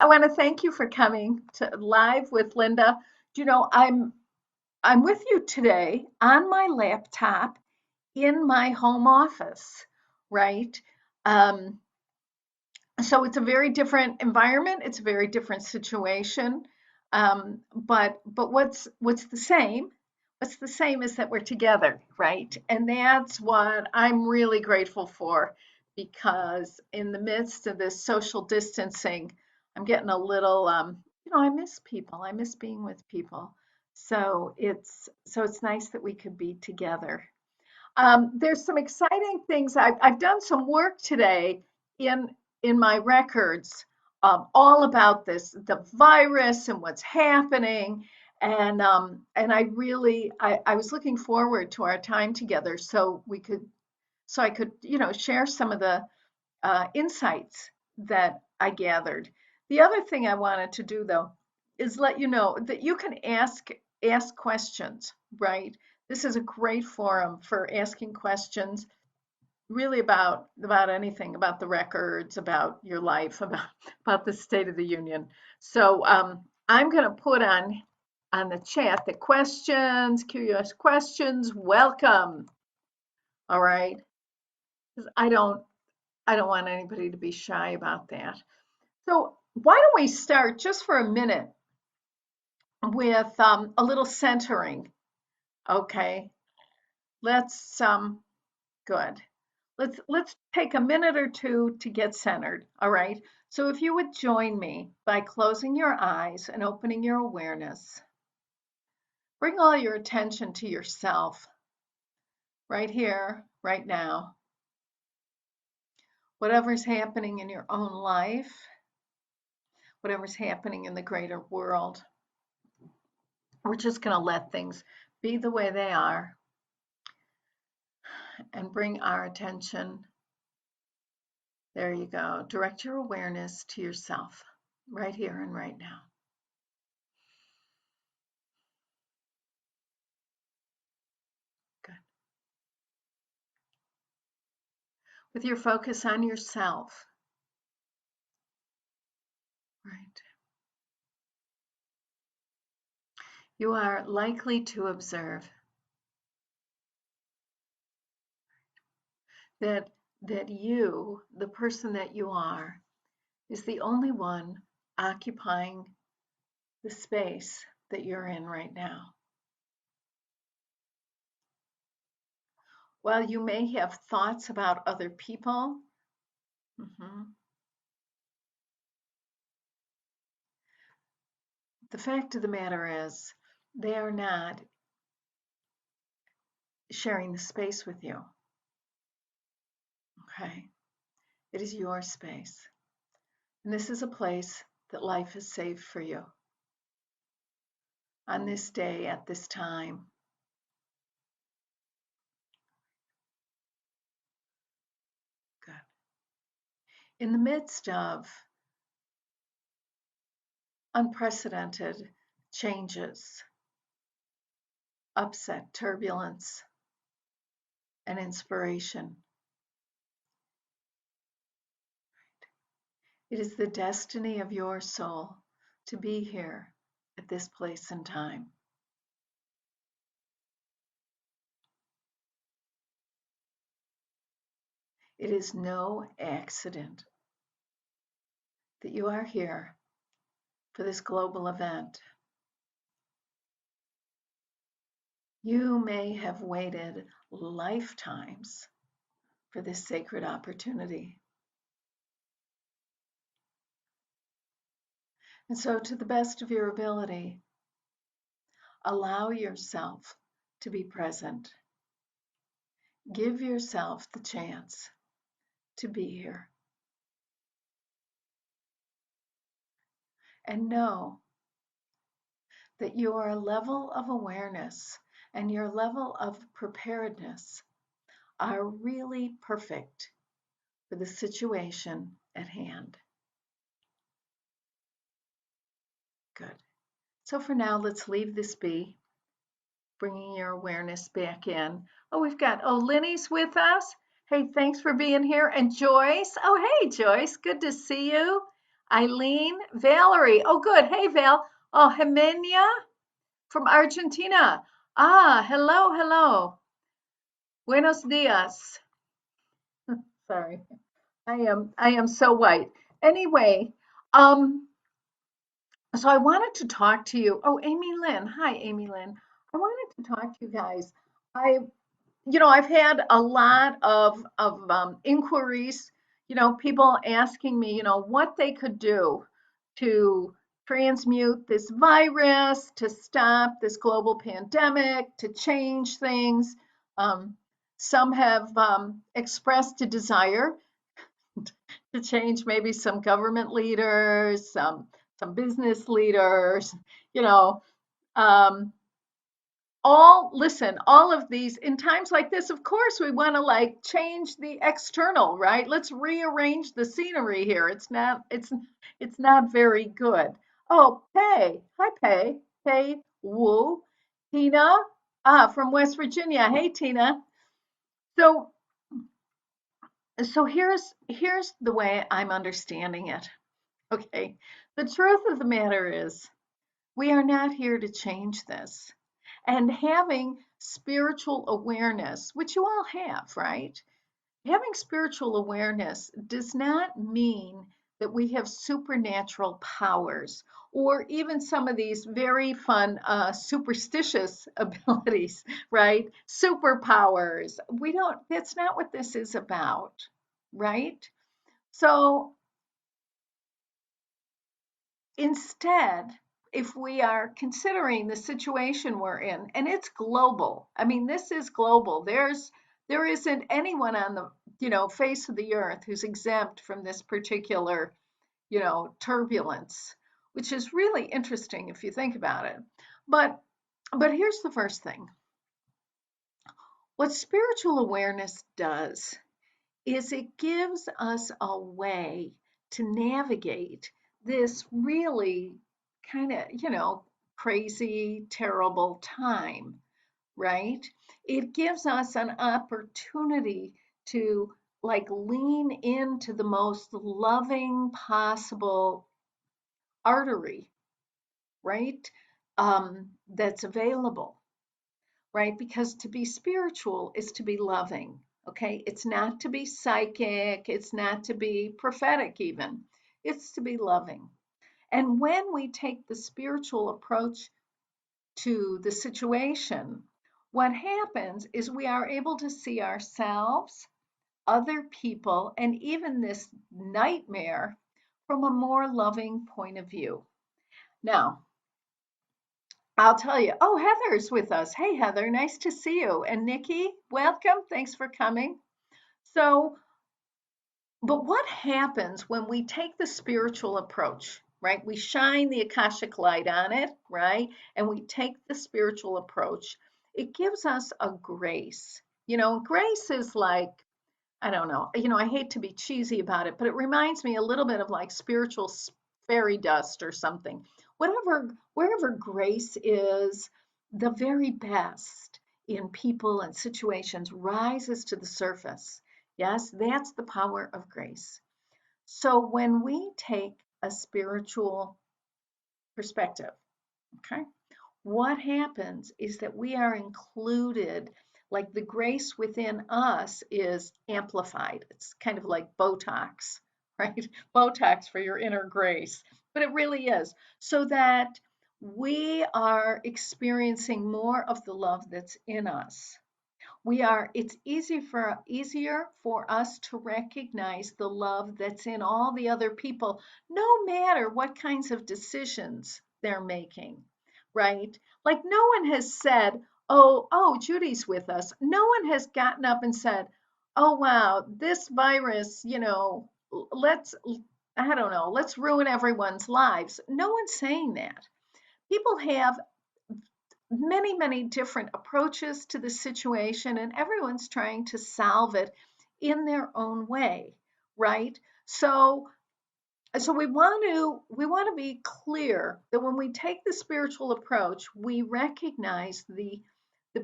I want to thank you for coming to Live with Linda. Do you know, I'm with you today on my laptop in my home office, right? Um, so it's a very different environment. It's a very different situation. But what's the same? What's the same is that we're together, right? And that's what I'm really grateful for because in the midst of this social distancing, I'm getting a little, I miss people. I miss being with people. So it's nice that we could be together. There's some exciting things. I've done some work today in in my records all about this, the virus and what's happening. And I was looking forward to our time together so I could, share some of the insights that I gathered. The other thing I wanted to do though is let you know that you can ask questions, right? This is a great forum for asking questions really about anything, about the records, about your life, about the State of the Union. So I'm going to put on the chat the questions, curious questions, welcome. All right. 'Cause I don't want anybody to be shy about that. So why don't we start just for a minute with a little centering? Okay, let's good. Let's take a minute or two to get centered. All right. So if you would join me by closing your eyes and opening your awareness, bring all your attention to yourself right here, right now. Whatever's happening in your own life, whatever's happening in the greater world, we're just going to let things be the way they are and bring our attention. There you go. Direct your awareness to yourself right here and right now. Good. With your focus on yourself, right? You are likely to observe that you, the person that you are, is the only one occupying the space that you're in right now. While you may have thoughts about other people, mhm, the fact of the matter is they are not sharing the space with you. Okay? It is your space. And this is a place that life has saved for you on this day at this time. Good. In the midst of unprecedented changes, upset, turbulence, and inspiration, it is the destiny of your soul to be here at this place and time. It is no accident that you are here for this global event. You may have waited lifetimes for this sacred opportunity. And so, to the best of your ability, allow yourself to be present. Give yourself the chance to be here. And know that your level of awareness and your level of preparedness are really perfect for the situation at hand. Good. So for now, let's leave this be, bringing your awareness back in. Oh, Linny's with us. Hey, thanks for being here. And Joyce. Oh, hey, Joyce. Good to see you. Eileen, Valerie. Oh, good. Hey, Val. Oh, Jimena from Argentina. Ah, hello, hello. Buenos dias. Sorry. I am so white. Anyway, um, so I wanted to talk to you. Oh, Amy Lynn. Hi, Amy Lynn. I wanted to talk to you guys. I I've had a lot of inquiries, people asking me, what they could do to transmute this virus, to stop this global pandemic, to change things. Um, some have expressed a desire to change maybe some government leaders, some business leaders, you know. Um, all of these in times like this, of course we want to like change the external, right? Let's rearrange the scenery here. It's not very good. Oh, Pay. Hi, Pay Woo. Tina, from West Virginia. Hey, Tina. So so here's the way I'm understanding it. Okay, the truth of the matter is we are not here to change this. And having spiritual awareness, which you all have, right? Having spiritual awareness does not mean that we have supernatural powers or even some of these very fun superstitious abilities, right? Superpowers. That's not what this is about, right? So instead, if we are considering the situation we're in, and it's global, I mean, this is global. There isn't anyone on the face of the earth who's exempt from this particular turbulence, which is really interesting if you think about it. But here's the first thing. What spiritual awareness does is it gives us a way to navigate this really kind of, crazy, terrible time, right? It gives us an opportunity to like lean into the most loving possible artery, right? That's available, right? Because to be spiritual is to be loving, okay? It's not to be psychic, it's not to be prophetic, even. It's to be loving. And when we take the spiritual approach to the situation, what happens is we are able to see ourselves, other people, and even this nightmare from a more loving point of view. Now, I'll tell you. Oh, Heather's with us. Hey, Heather, nice to see you. And Nikki, welcome. Thanks for coming. So, but what happens when we take the spiritual approach, right? We shine the Akashic light on it, right? And we take the spiritual approach. It gives us a grace. Grace is like, I don't know. I hate to be cheesy about it, but it reminds me a little bit of like spiritual fairy dust or something. Wherever grace is, the very best in people and situations rises to the surface. Yes, that's the power of grace. So when we take a spiritual perspective, okay, what happens is that we are included, like the grace within us is amplified. It's kind of like Botox, right? Botox for your inner grace, but it really is, so that we are experiencing more of the love that's in us. It's easier for us to recognize the love that's in all the other people, no matter what kinds of decisions they're making, right? Like no one has said, oh, Judy's with us. No one has gotten up and said, oh wow, this virus, let's I don't know, let's ruin everyone's lives. No one's saying that. People have many, many different approaches to the situation, and everyone's trying to solve it in their own way, right? So we want to be clear that when we take the spiritual approach, we recognize the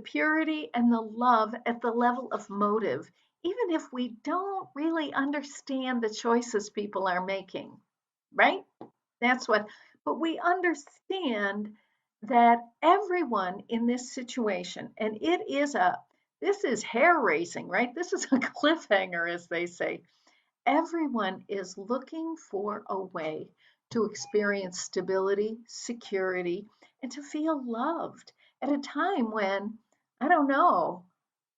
purity and the love at the level of motive, even if we don't really understand the choices people are making, right? That's what, but we understand that everyone in this situation, and this is hair raising, right? This is a cliffhanger, as they say. Everyone is looking for a way to experience stability, security, and to feel loved at a time when, I don't know,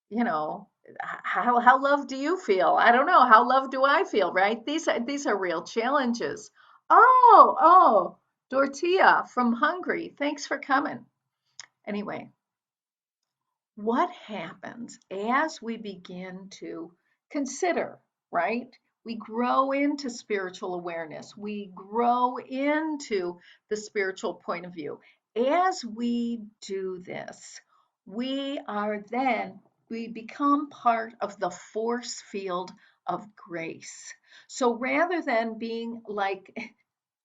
you know, how loved do you feel? I don't know. How loved do I feel, right? These are real challenges. Oh, Dortia from Hungary. Thanks for coming. Anyway, what happens as we begin to consider, right? We grow into spiritual awareness, we grow into the spiritual point of view. As we do this, we are then, we become part of the force field of grace. So rather than being like,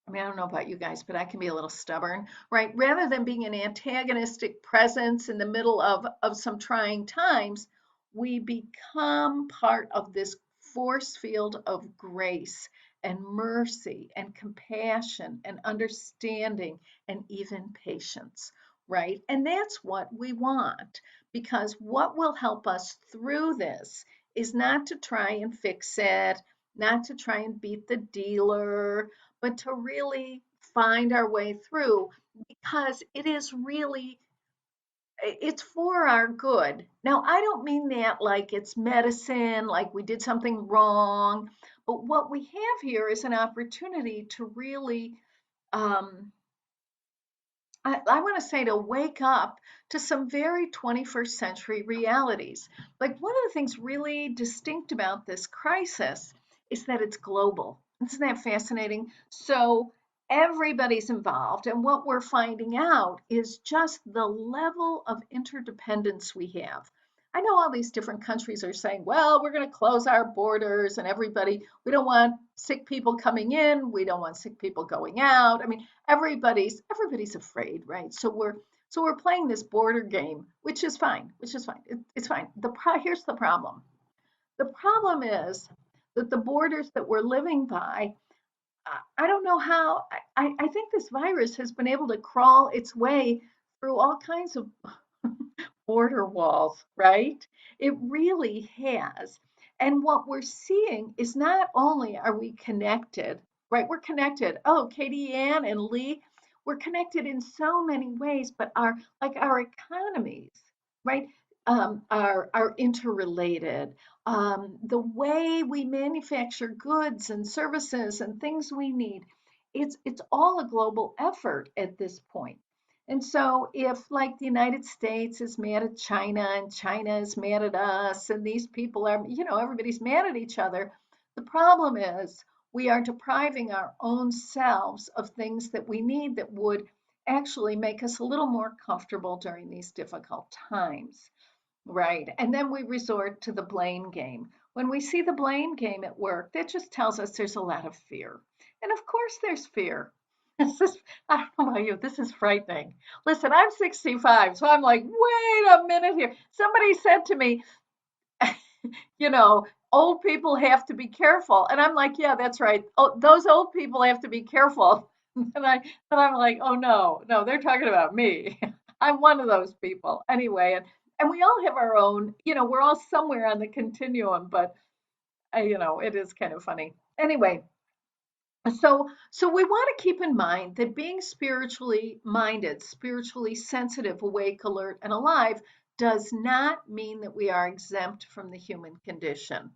I mean, I don't know about you guys, but I can be a little stubborn, right? Rather than being an antagonistic presence in the middle of some trying times, we become part of this force field of grace and mercy and compassion and understanding and even patience, right? And that's what we want, because what will help us through this is not to try and fix it, not to try and beat the dealer, but to really find our way through, because it is really, it's for our good. Now, I don't mean that like it's medicine, like we did something wrong, but what we have here is an opportunity to really um, I want to say, to wake up to some very 21st century realities. Like, one of the things really distinct about this crisis is that it's global. Isn't that fascinating? So everybody's involved, and what we're finding out is just the level of interdependence we have. I know all these different countries are saying, well, we're going to close our borders, and everybody, we don't want sick people coming in, we don't want sick people going out. I mean, everybody's afraid, right? So we're playing this border game, which is fine, it's fine. Here's the problem. The problem is that the borders that we're living by, I don't know how. I think this virus has been able to crawl its way through all kinds of border walls, right? It really has. And what we're seeing is, not only are we connected, right? We're connected. Oh, Katie Ann and Lee, we're connected in so many ways, but our economies, right? Are interrelated. The way we manufacture goods and services and things we need, it's all a global effort at this point. And so, if like the United States is mad at China and China is mad at us, and these people are, everybody's mad at each other, the problem is we are depriving our own selves of things that we need that would actually make us a little more comfortable during these difficult times. Right. And then we resort to the blame game. When we see the blame game at work, that just tells us there's a lot of fear. And of course, there's fear. This is, I don't know about you, this is frightening. Listen, I'm 65, so I'm like, wait a minute here. Somebody said to me, you know, old people have to be careful. And I'm like, yeah, that's right. Oh, those old people have to be careful. And I'm like, oh no, no, they're talking about me. I'm one of those people. Anyway, and we all have our own, we're all somewhere on the continuum, but it is kind of funny. Anyway, so we want to keep in mind that being spiritually minded, spiritually sensitive, awake, alert, and alive does not mean that we are exempt from the human condition.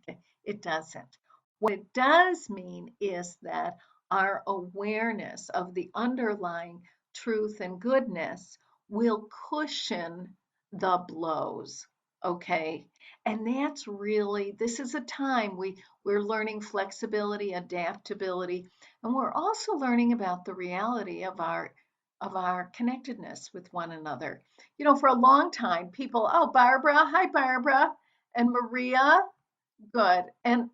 Okay, it doesn't. What it does mean is that our awareness of the underlying truth and goodness will cushion the blows. Okay. And that's really, this is a time we're learning flexibility, adaptability, and we're also learning about the reality of our connectedness with one another. For a long time, people, oh, Barbara, hi Barbara, and Maria, good. And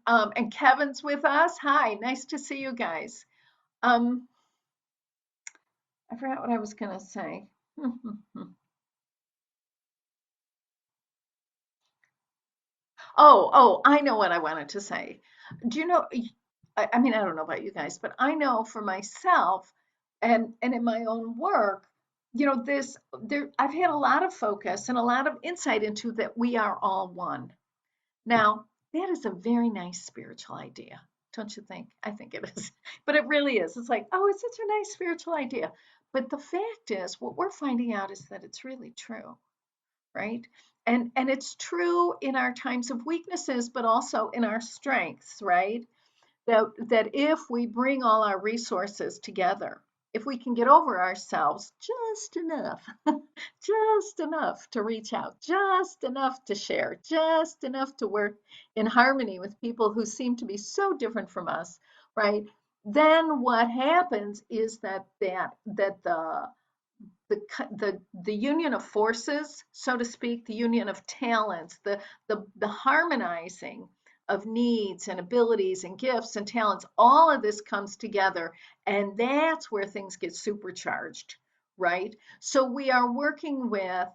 Kevin's with us. Hi, nice to see you guys. Um, I forgot what I was gonna say. Oh, I know what I wanted to say. Do you know? I mean, I don't know about you guys, but I know for myself and in my own work, this there I've had a lot of focus and a lot of insight into that we are all one. Now, that is a very nice spiritual idea, don't you think? I think it is. But it really is. It's like, oh, it's such a nice spiritual idea. But the fact is, what we're finding out is that it's really true, right? And it's true in our times of weaknesses, but also in our strengths, right? That if we bring all our resources together, if we can get over ourselves just enough, just enough to reach out, just enough to share, just enough to work in harmony with people who seem to be so different from us, right? Then what happens is that the union of forces, so to speak, the union of talents, the harmonizing of needs and abilities and gifts and talents, all of this comes together, and that's where things get supercharged, right? So we are working with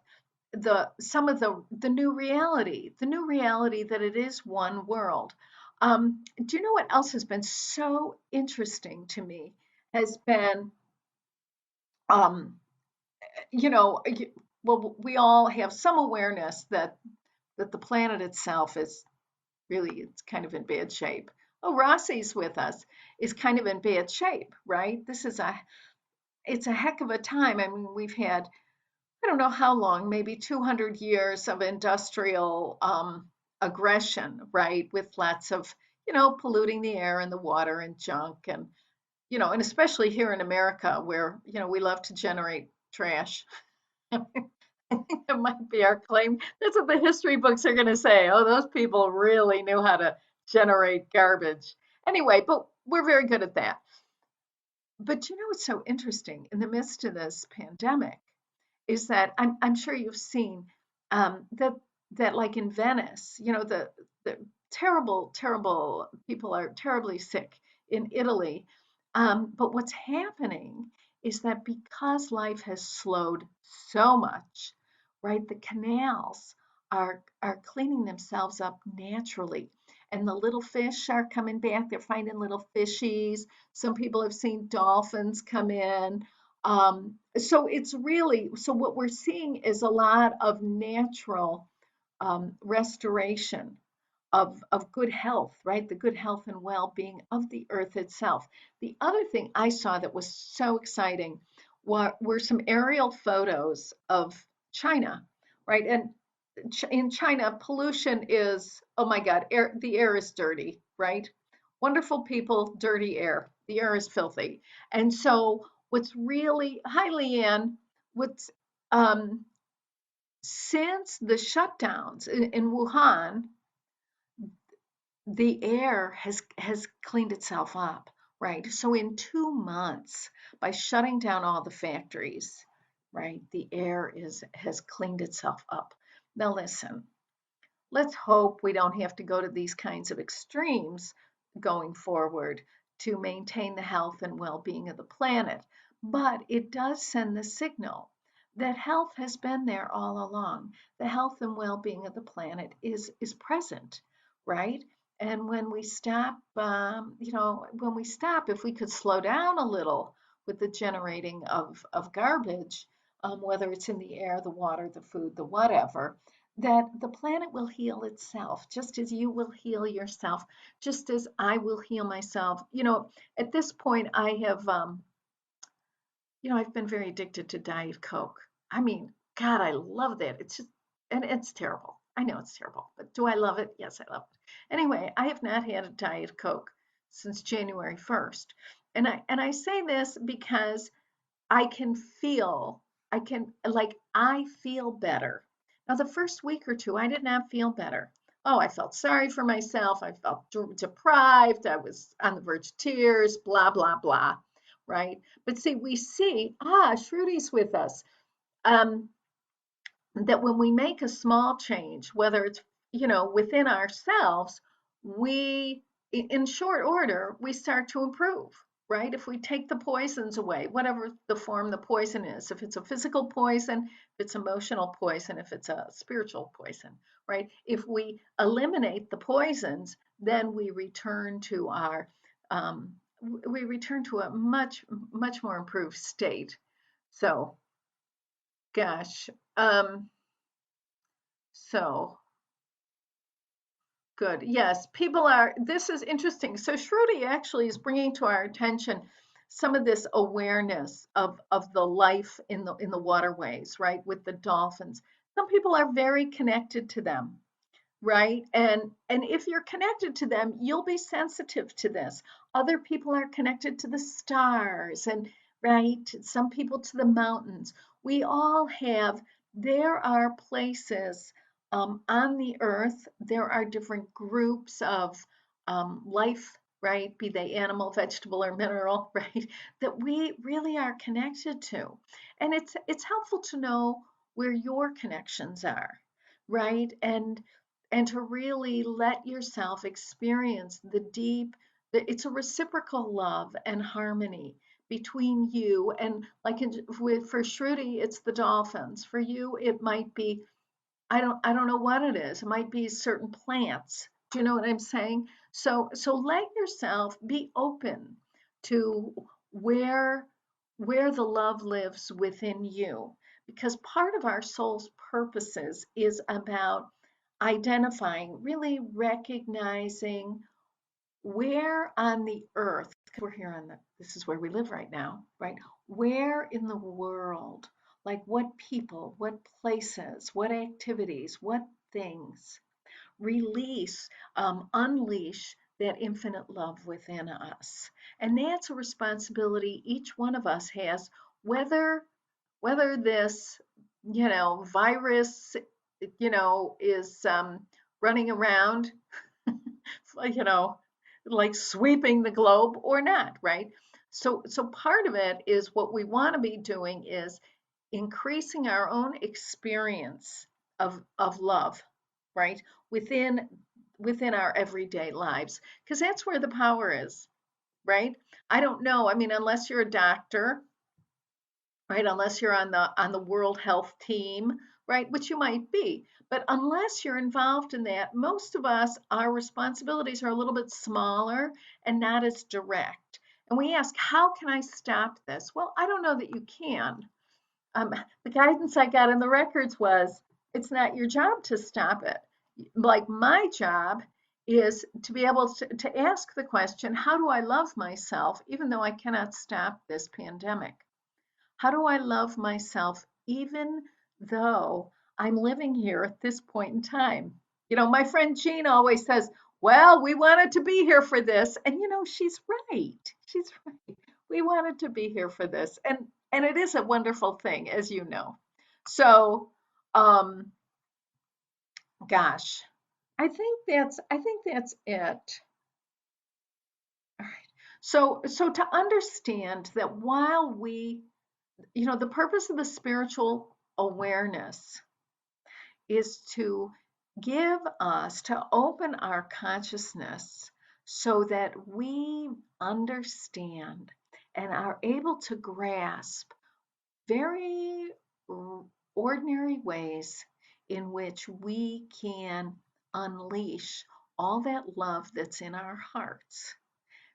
some of the new reality that it is one world. Do you know what else has been so interesting to me? Has been um, you know, well, we all have some awareness that the planet itself is really it's kind of in bad shape. Oh, Rossi's with us is kind of in bad shape, right? It's a heck of a time. I mean, we've had I don't know how long, maybe 200 years of industrial aggression, right? With lots of polluting the air and the water and junk and and especially here in America where we love to generate trash. I think that might be our claim. That's what the history books are going to say. Oh, those people really knew how to generate garbage. Anyway, but we're very good at that. But what's so interesting in the midst of this pandemic is that I'm sure you've seen that like in Venice, the terrible people are terribly sick in Italy. But what's happening is that because life has slowed so much, right? The canals are cleaning themselves up naturally. And the little fish are coming back. They're finding little fishies. Some people have seen dolphins come in. So it's really, so what we're seeing is a lot of natural restoration of good health, right? The good health and well-being of the earth itself. The other thing I saw that was so exciting were some aerial photos of China, right? And in China, pollution is, oh my God, the air is dirty, right? Wonderful people, dirty air. The air is filthy. And so what's really, hi Leanne, what's since the shutdowns in Wuhan, the air has cleaned itself up, right? So in 2 months, by shutting down all the factories, right, the air is has cleaned itself up. Now listen, let's hope we don't have to go to these kinds of extremes going forward to maintain the health and well-being of the planet. But it does send the signal that health has been there all along. The health and well-being of the planet is present, right? And when we stop, when we stop, if we could slow down a little with the generating of garbage, whether it's in the air, the water, the food, the whatever, that the planet will heal itself, just as you will heal yourself, just as I will heal myself. At this point, I've been very addicted to Diet Coke. I mean, God, I love that. It's just, and it's terrible. I know it's terrible, but do I love it? Yes, I love it. Anyway, I have not had a Diet Coke since January 1st. And I say this because I can feel, I feel better. Now, the first week or two, I did not feel better. Oh, I felt sorry for myself. I felt deprived. I was on the verge of tears, blah, blah, blah. Right. But see, Shrudi's with us. Um, that when we make a small change, whether it's, within ourselves, we, in short order, we start to improve, right? If we take the poisons away, whatever the form the poison is, if it's a physical poison, if it's emotional poison, if it's a spiritual poison, right? If we eliminate the poisons, then we return to our we return to a much more improved state. So, gosh, so good. Yes, people are. This is interesting. So Shruti actually is bringing to our attention some of this awareness of the life in the waterways, right, with the dolphins. Some people are very connected to them, right? And if you're connected to them, you'll be sensitive to this. Other people are connected to the stars, and right, some people to the mountains. We all have, there are places on the earth, there are different groups of life, right, be they animal, vegetable, or mineral, right, that we really are connected to. And it's helpful to know where your connections are, right? And to really let yourself experience the deep, it's a reciprocal love and harmony between you and, like for Shruti, it's the dolphins. For you, it might be, I don't know what it is. It might be certain plants. Do you know what I'm saying? So let yourself be open to where where the love lives within you, because part of our soul's purposes is about identifying, really recognizing where on the earth, 'cause we're here on this is where we live right now, right? Where in the world, like what people, what places, what activities, what things release, unleash that infinite love within us. And that's a responsibility each one of us has, whether this, virus, is running around, you know, like sweeping the globe or not, right? So part of it is what we want to be doing is increasing our own experience of love, right? Within within our everyday lives, because that's where the power is, right? I don't know. I mean, unless you're a doctor, right? Unless you're on the World Health team, right? Which you might be. But unless you're involved in that, most of us, our responsibilities are a little bit smaller and not as direct. And we ask, how can I stop this? Well, I don't know that you can. Um, the guidance I got in the records was, it's not your job to stop it. Like my job is to be able to ask the question, how do I love myself, even though I cannot stop this pandemic? How do I love myself even though I'm living here at this point in time? My friend Jean always says, well, we wanted to be here for this. And she's right. She's right. We wanted to be here for this. And it is a wonderful thing, as you know. So, um, gosh, I think that's it. All right. So to understand that while the purpose of the spiritual awareness is to open our consciousness so that we understand and are able to grasp very ordinary ways in which we can unleash all that love that's in our hearts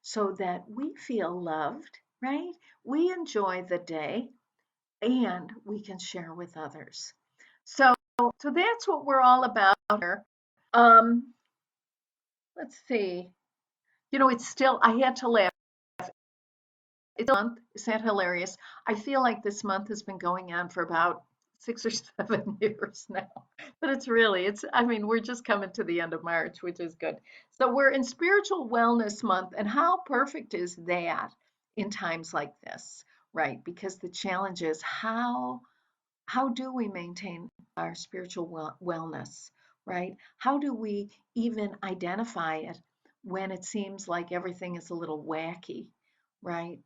so that we feel loved, right? We enjoy the day and we can share with others. So that's what we're all about here. Um, let's see. It's still, I had to laugh. It's a month. Is that hilarious? I feel like this month has been going on for about 6 or 7 years now. But I mean, we're just coming to the end of March, which is good. So we're in Spiritual Wellness Month, and how perfect is that in times like this, right? Because the challenge is, how do we maintain our spiritual wellness, right? How do we even identify it when it seems like everything is a little wacky, right?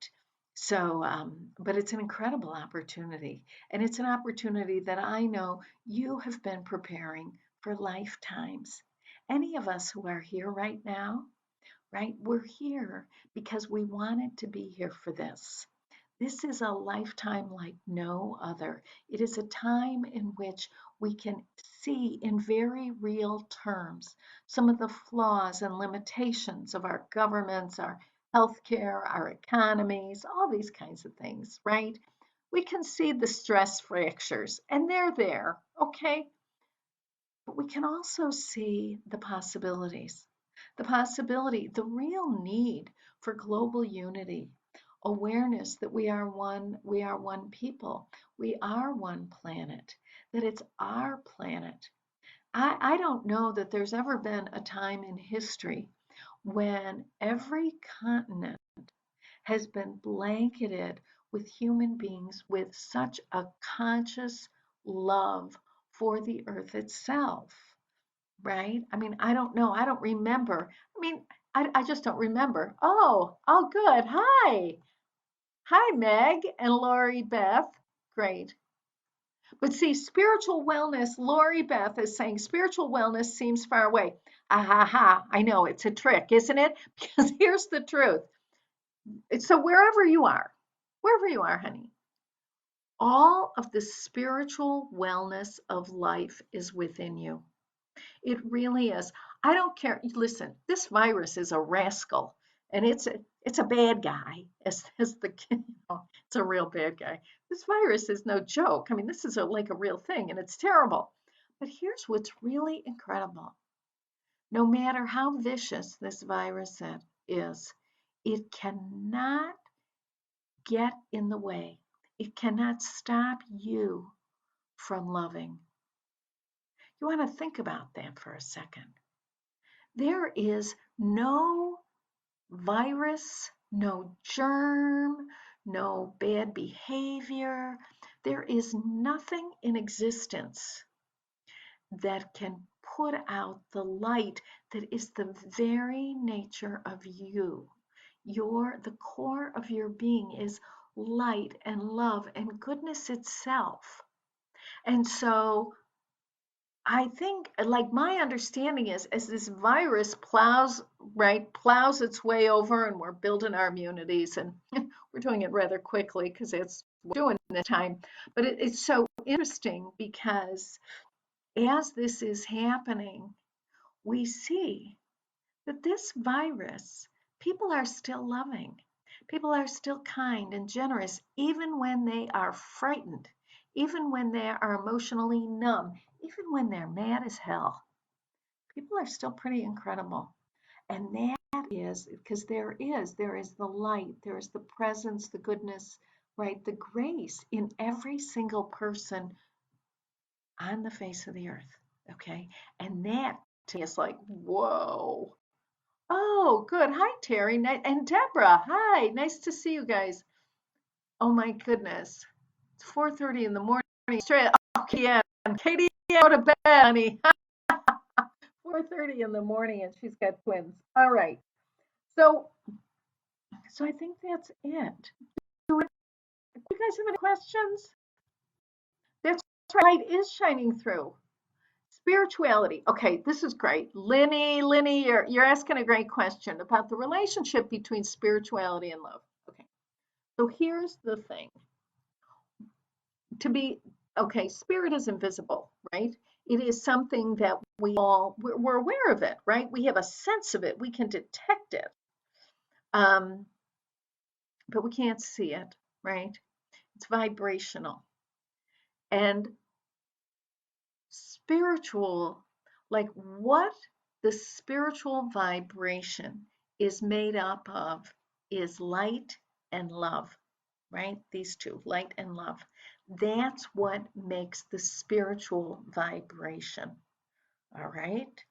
So, but it's an incredible opportunity. And it's an opportunity that I know you have been preparing for lifetimes. Any of us who are here right now, right? We're here because we wanted to be here for this. This is a lifetime like no other. It is a time in which we can see in very real terms some of the flaws and limitations of our governments, our healthcare, our economies, all these kinds of things, right? We can see the stress fractures, and they're there, okay? But we can also see the possibilities, the possibility, the real need for global unity, awareness that we are one people, we are one planet, that it's our planet. I don't know that there's ever been a time in history when every continent has been blanketed with human beings with such a conscious love for the earth itself, right? I mean, I don't know. I don't remember. I mean, I just don't remember. Oh, good. Hi. Hi, Meg and Lori Beth. Great. But see, spiritual wellness, Lori Beth is saying spiritual wellness seems far away. Ah ha ha. I know it's a trick, isn't it? Because here's the truth. So wherever you are, honey, all of the spiritual wellness of life is within you. It really is. I don't care. Listen, this virus is a rascal, and it's a bad guy. As the it's a real bad guy. This virus is no joke. I mean, this is like a real thing, and it's terrible. But here's what's really incredible. No matter how vicious this virus is, it cannot get in the way. It cannot stop you from loving. You want to think about that for a second. There is no virus, no germ, no bad behavior. There is nothing in existence that can put out the light that is the very nature of you. The core of your being is light and love and goodness itself. And so I think, like, my understanding is, as this virus plows its way over, and we're building our immunities, and we're doing it rather quickly because it's what we're doing this time. But it's so interesting because as this is happening, we see that this virus, people are still loving. People are still kind and generous, even when they are frightened, even when they are emotionally numb, even when they're mad as hell. People are still pretty incredible. And that is because there is the light, there is the presence, the goodness, right? The grace in every single person on the face of the earth. Okay. And that to me is like, whoa. Oh, good. Hi, Terry. And Deborah. Hi. Nice to see you guys. Oh my goodness. It's 4:30 in the morning. Straight. Okay, yeah. And Katie, go to bed, honey. 4:30 in the morning, and she's got twins. All right. So, so I think that's it. Do you guys have any questions? That's right. Light is shining through. Spirituality. Okay, this is great. Lenny, you're asking a great question about the relationship between spirituality and love. Okay. So here's the thing. To be okay, spirit is invisible, right? It is something that we're aware of it, right? We have a sense of it. We can detect it. Um, but we can't see it, right? It's vibrational. And spiritual, like what the spiritual vibration is made up of is light and love, right? These two, light and love. That's what makes the spiritual vibration, all right?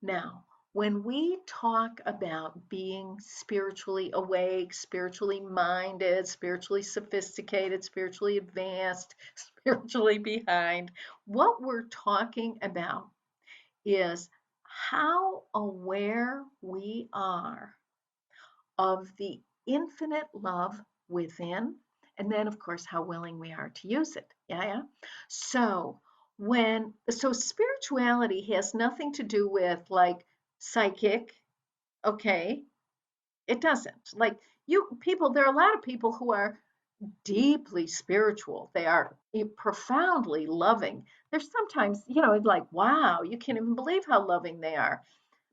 Now, when we talk about being spiritually awake, spiritually minded, spiritually sophisticated, spiritually advanced, spiritually behind, what we're talking about is how aware we are of the infinite love within, and then, of course, how willing we are to use it. Yeah. So, so spirituality has nothing to do with like psychic, okay? It doesn't. Like there are a lot of people who are deeply spiritual. They are profoundly loving. There's sometimes, like, wow, you can't even believe how loving they are.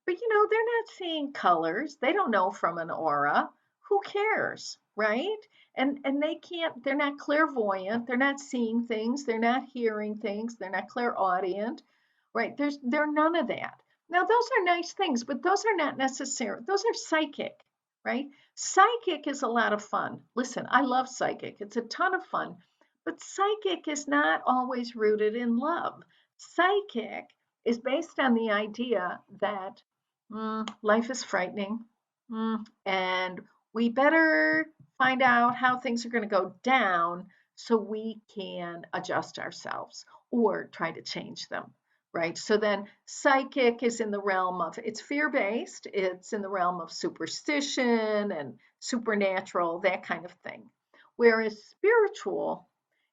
But they're not seeing colors. They don't know from an aura who cares, right? And they can't, they're not clairvoyant, they're not seeing things, they're not hearing things, they're not clairaudient, right? They're none of that. Now those are nice things, but those are not necessary. Those are psychic, right? Psychic is a lot of fun. Listen, I love psychic. It's a ton of fun, but psychic is not always rooted in love. Psychic is based on the idea that life is frightening, and we better find out how things are going to go down so we can adjust ourselves or try to change them, right? So then psychic is in the realm of, it's fear-based, it's in the realm of superstition and supernatural, that kind of thing. Whereas spiritual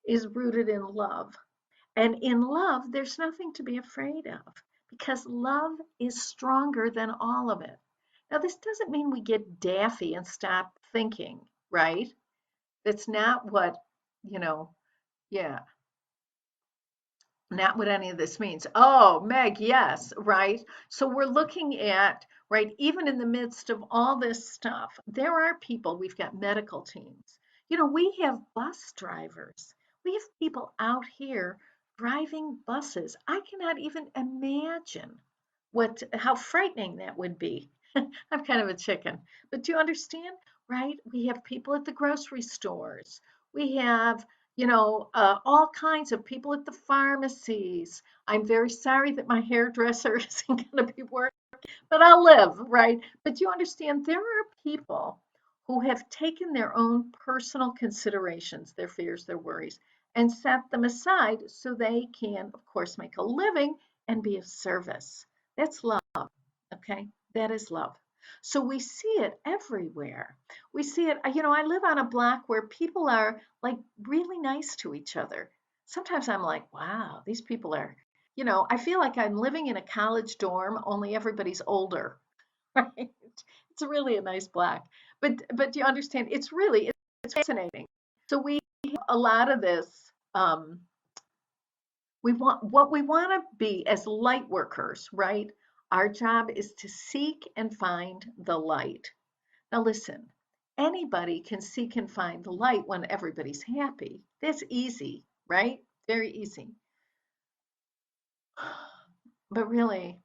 is rooted in love. And in love, there's nothing to be afraid of because love is stronger than all of it. Now, this doesn't mean we get daffy and stop thinking, right? That's not what, you know, yeah, not what any of this means. Oh, Meg, yes, right. So we're looking at, right, even in the midst of all this stuff, there are people, we've got medical teams. We have bus drivers. We have people out here driving buses. I cannot even imagine how frightening that would be. I'm kind of a chicken, but do you understand, right? We have people at the grocery stores. We have all kinds of people at the pharmacies. I'm very sorry that my hairdresser isn't going to be working, but I'll live, right? But you understand, there are people who have taken their own personal considerations, their fears, their worries, and set them aside so they can, of course, make a living and be of service. That's love, okay? That is love. So we see it everywhere. We see it, I live on a block where people are like really nice to each other. Sometimes I'm like, wow, these people are, I feel like I'm living in a college dorm, only everybody's older, right? It's really a nice block. But you understand, it's fascinating. So we have a lot of this. We want to be as light workers, right? Our job is to seek and find the light. Now, listen, anybody can seek and find the light when everybody's happy. That's easy, right? Very easy. But really,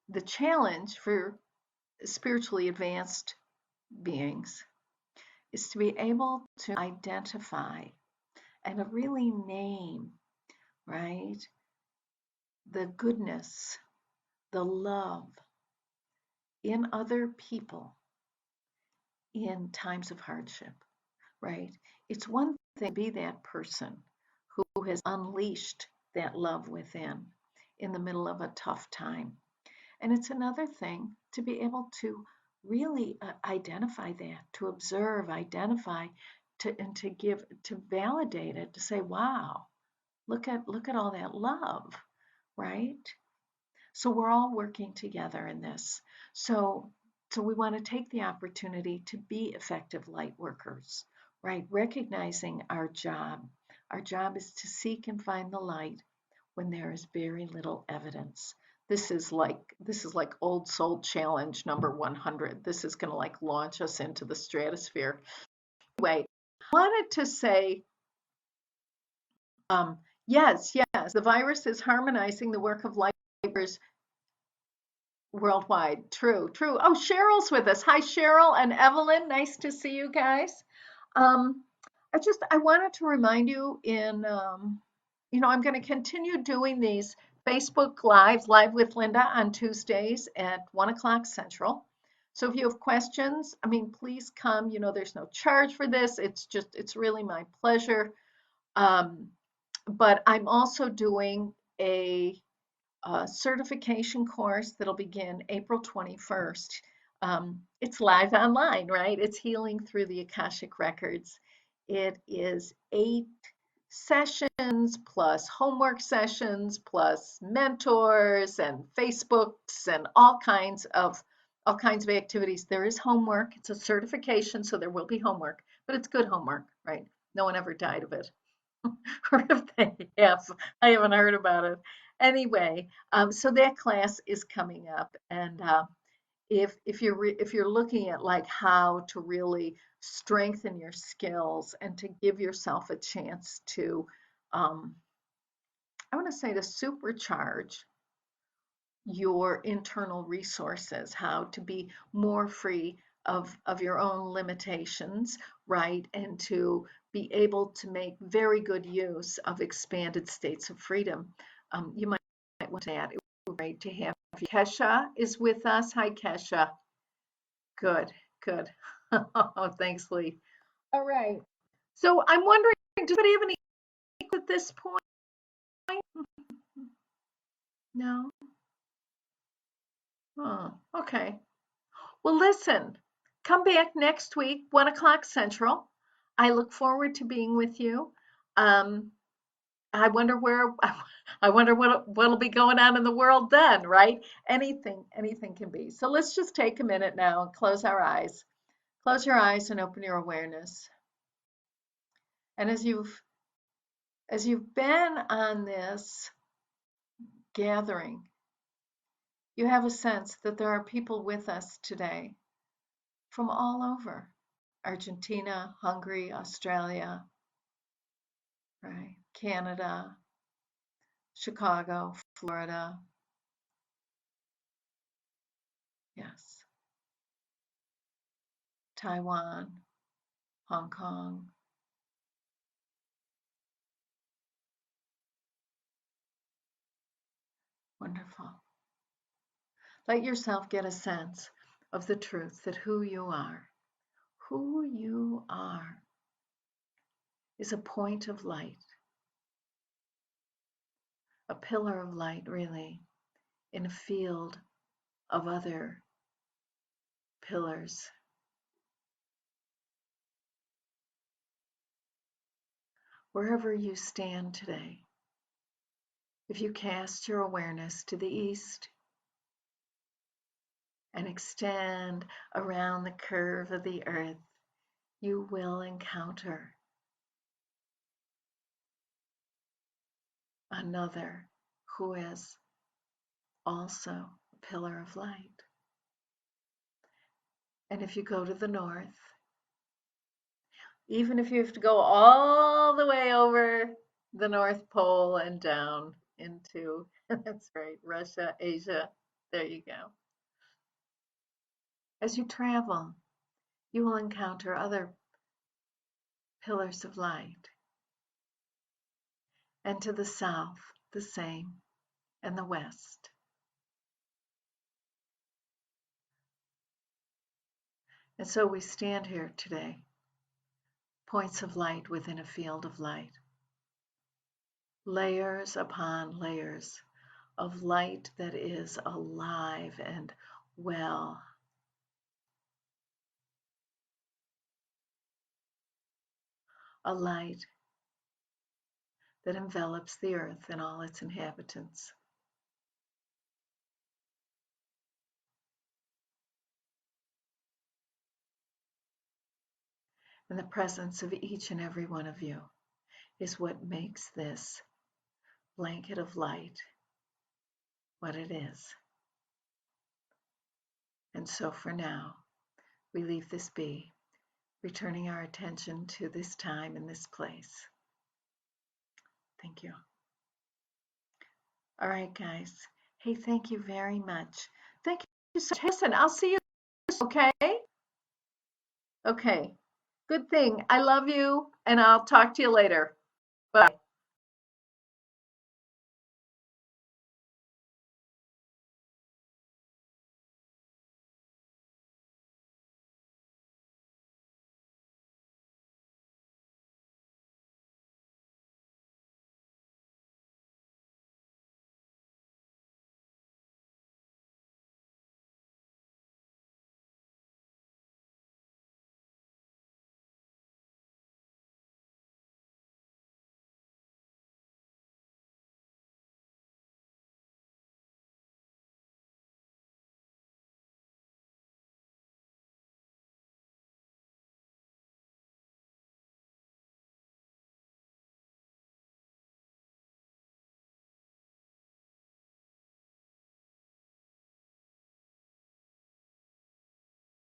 the challenge for spiritually advanced beings is to be able to identify and really name, right, the goodness, the love in other people in times of hardship, right? It's one thing to be that person who has unleashed that love within in the middle of a tough time. And it's another thing to be able to really identify that, to observe, identify, and to validate it, to say, wow, look at all that love, right? So we're all working together in this. So we want to take the opportunity to be effective light workers, right? Recognizing our job. Our job is to seek and find the light when there is very little evidence. This is like old soul challenge number 100. This is going to like launch us into the stratosphere. Anyway, I wanted to say, yes, the virus is harmonizing the work of light workers worldwide. True, true. Oh, Cheryl's with us. Hi, Cheryl and Evelyn. Nice to see you guys. Um, I wanted to remind you I'm going to continue doing these Facebook Lives, Live with Linda on Tuesdays at 1 o'clock Central. So if you have questions, please come. There's no charge for this. It's really my pleasure. But I'm also doing a certification course that'll begin April 21st. It's live online, right? It's healing through the Akashic Records. It is 8 sessions plus homework sessions plus mentors and Facebooks and all kinds of activities. There is homework. It's a certification, so there will be homework, but it's good homework, right? No one ever died of it. Or if they have, I haven't heard about it. Anyway, so that class is coming up, and if you're looking at like how to really strengthen your skills and to give yourself a chance to, um, I want to say, to supercharge your internal resources, how to be more free of your own limitations, right? And to be able to make very good use of expanded states of freedom. You might want to add, it would be great to have you. Kesha is with us. Hi, Kesha. Good, good. Oh, thanks, Lee. All right. So I'm wondering, does anybody have any at this point? No? Oh, okay. Well, listen, come back next week, 1 o'clock Central. I look forward to being with you. Um, I wonder where, I wonder what'll be going on in the world then, right? Anything can be. So let's just take a minute now and close our eyes. Close your eyes and open your awareness. And as you've been on this gathering, you have a sense that there are people with us today from all over Argentina, Hungary, Australia, right? Canada, Chicago, Florida. Yes. Taiwan, Hong Kong. Wonderful. Let yourself get a sense of the truth that who you are, is a point of light, a pillar of light, really, in a field of other pillars. Wherever you stand today, if you cast your awareness to the east and extend around the curve of the earth, you will encounter another who is also a pillar of light. And if you go to the north, even if you have to go all the way over the North Pole and down into, that's right, Russia, Asia, there you go. As you travel, you will encounter other pillars of light. And to the south, the same, and the west. And so we stand here today, points of light within a field of light, layers upon layers of light that is alive and well. A light that envelops the earth and all its inhabitants. And the presence of each and every one of you is what makes this blanket of light what it is. And so for now, we leave this be, returning our attention to this time and this place. Thank you. All right, guys. Hey, thank you very much. Thank you so much. Listen, I'll see you, okay? Okay. Good thing. I love you, and I'll talk to you later. Bye.